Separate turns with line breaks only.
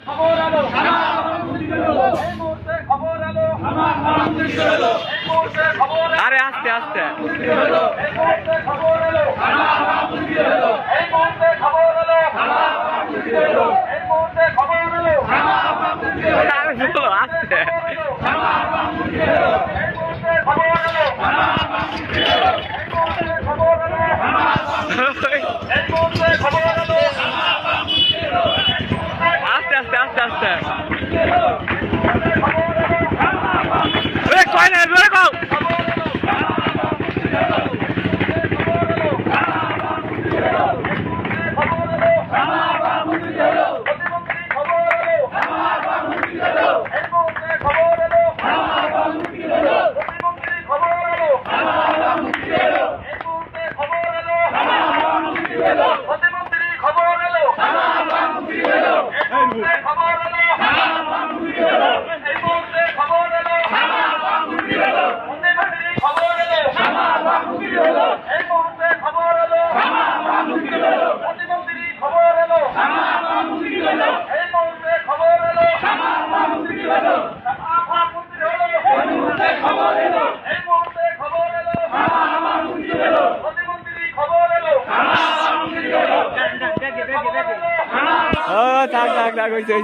খবর এলো এই মুহূর্তে খবর এলো এই মুহূর্তে খবর এলো
আরে আস্তে আস্তে
এই মুহূর্তে খবর এলো এই মুহূর্তে খবর এলো এই মুহূর্তে খবর এলো
আরে বলো আস্তে
এই মুহূর্তে খবর এলো এই মুহূর্তে খবর এলো এই মুহূর্তে খবর এলো
আস্তে আস্তে আস্তে আস্তে কয় না জোরে কও থাক থাক থাক হয়েছে